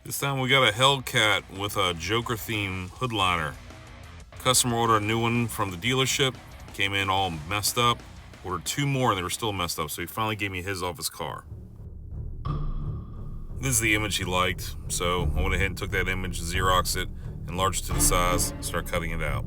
This time we got a hellcat with a Joker theme hood liner. Customer ordered a new one from the dealership, came in all messed up, ordered 2 more and they were still messed up, so he finally gave me his off his car. This is the image he liked, so I went ahead and took that image, Xeroxed it, enlarged it to the size, started cutting it out.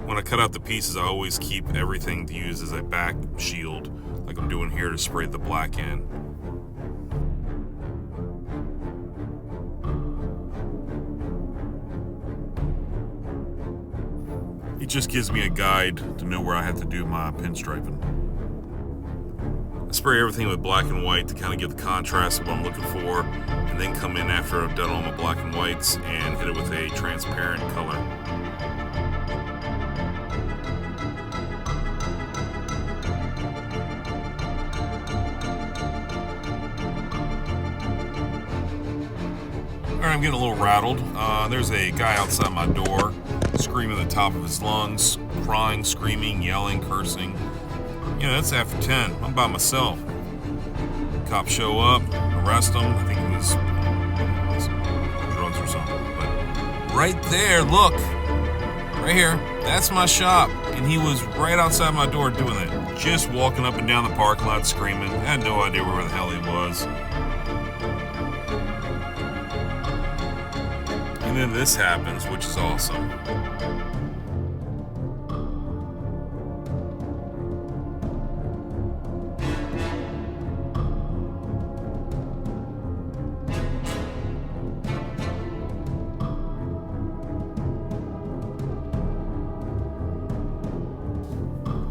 When I cut out the pieces, I always keep everything to use as a back shield, like I'm doing here to spray the black in. It just gives me a guide to know where I have to do my pinstriping. I spray everything with black and white to kind of get the contrast of what I'm looking for, and then come in after I've done all my black and whites and hit it with a transparent color. Alright, I'm getting a little rattled. There's a guy outside my door screaming at the top of his lungs, crying, screaming, yelling, cursing. You know, it's after 10. I'm by myself. Cops show up, arrest him. I think it was drugs or something. But right there, look. Right here. That's my shop. And he was right outside my door doing it. Just walking up and down the parking lot screaming. I had no idea where the hell he was. And then this happens, which is awesome.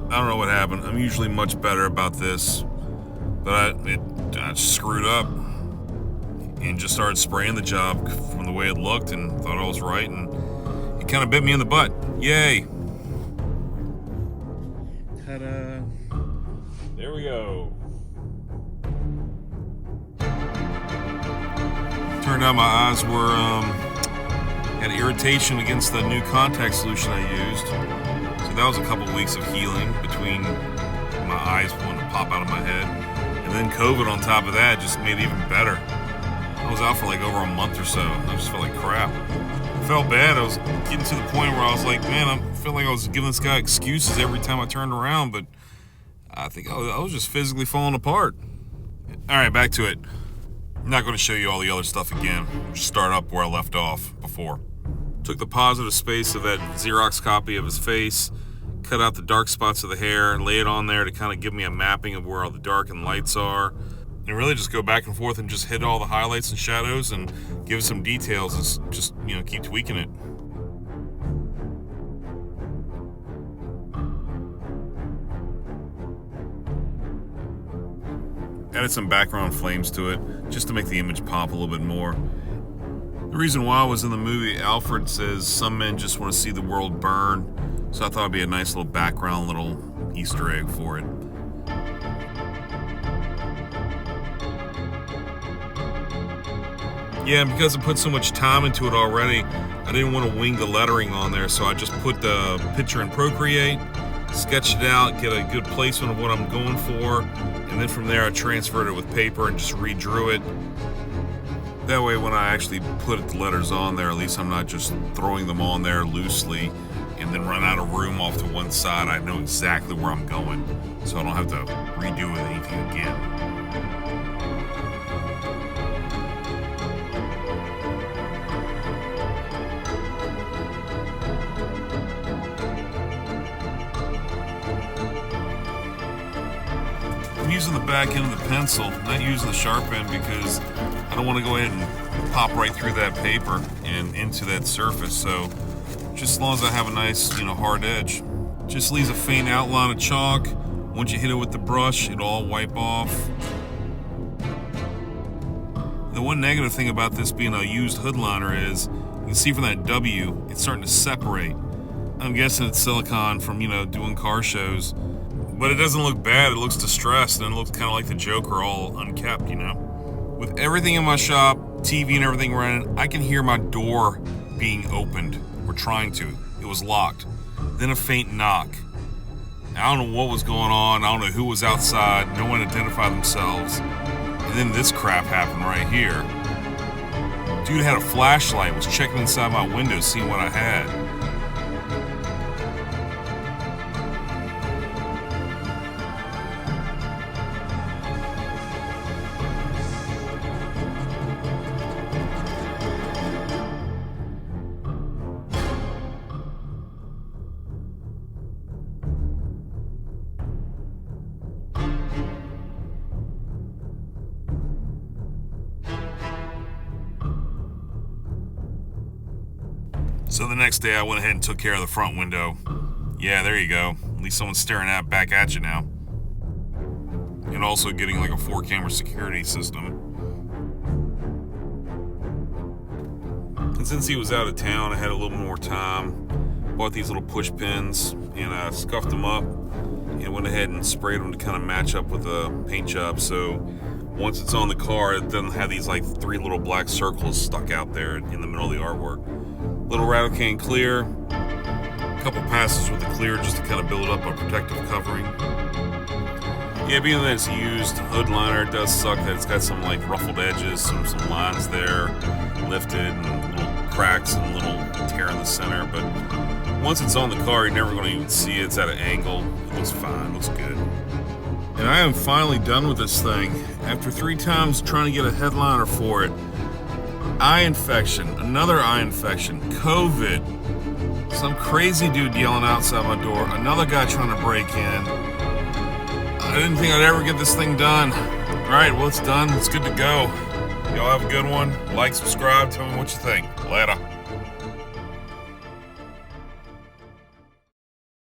I don't know what happened. I'm usually much better about this, but I screwed up and just started spraying the job from the way it looked and thought I was right, and it kind of bit me in the butt. Yay! Ta-da! There we go. Turned out my eyes were had irritation against the new contact solution I used. So that was a couple weeks of healing between my eyes wanting to pop out of my head, and then COVID on top of that just made it even better. I was out for like over a month or so. I just felt like crap. I felt bad. I was getting to the point where I was like, man, I feel like I was giving this guy excuses every time I turned around, but I think I was just physically falling apart. All right, back to it. I'm not going to show you all the other stuff again. Just start up where I left off before. Took the positive space of that Xerox copy of his face, cut out the dark spots of the hair, and lay it on there to kind of give me a mapping of where all the dark and lights are. And really just go back and forth and just hit all the highlights and shadows and give some details. It's just, you know, keep tweaking it. Added some background flames to it just to make the image pop a little bit more. The reason why I was in the movie, Alfred says some men just want to see the world burn. So I thought it'd be a nice little background, little Easter egg for it. Yeah, and because I put so much time into it already, I didn't want to wing the lettering on there, so I just put the picture in Procreate, sketched it out, get a good placement of what I'm going for, and then from there I transferred it with paper and just redrew it. That way when I actually put the letters on there, at least I'm not just throwing them on there loosely and then run out of room off to one side. I know exactly where I'm going, so I don't have to redo anything again. I'm using the back end of the pencil, not using the sharp end because I don't want to go ahead and pop right through that paper and into that surface. So just as long as I have a nice, hard edge. Just leaves a faint outline of chalk. Once you hit it with the brush, it'll all wipe off. The one negative thing about this being a used hood liner is you can see from that W, it's starting to separate. I'm guessing it's silicone from, doing car shows. But it doesn't look bad. It looks distressed, and it looks kind of like the Joker, all unkept, With everything in my shop TV and everything running, I can hear my door being opened, or trying to. It was locked. Then a faint knock. I don't know what was going on. I don't know who was outside. No one identified themselves. And then this crap happened right here. Dude had a flashlight, was checking inside my window, seeing what I had. So the next day I went ahead and took care of the front window. Yeah, there you go. At least someone's staring back at you now. And also getting like a 4-camera security system. And since he was out of town, I had a little more time. Bought these little push pins and I scuffed them up and went ahead and sprayed them to kind of match up with the paint job. So once it's on the car, it doesn't have these like 3 little black circles stuck out there in the middle of the artwork. Little rattle can clear, a couple passes with the clear just to kind of build up a protective covering. Yeah, being that it's used hood liner, it does suck that it's got some like ruffled edges, some lines there, lifted, and little cracks and a little tear in the center. But once it's on the car, you're never going to even see it. It's at an angle. It looks fine, looks good. And I am finally done with this thing. After 3 times trying to get a headliner for it, eye infection, another eye infection, COVID, some crazy dude yelling outside my door, another guy trying to break in. I didn't think I'd ever get this thing done. All right, well, it's done. It's good to go. Y'all have a good one. Like, subscribe, tell me what you think. Later.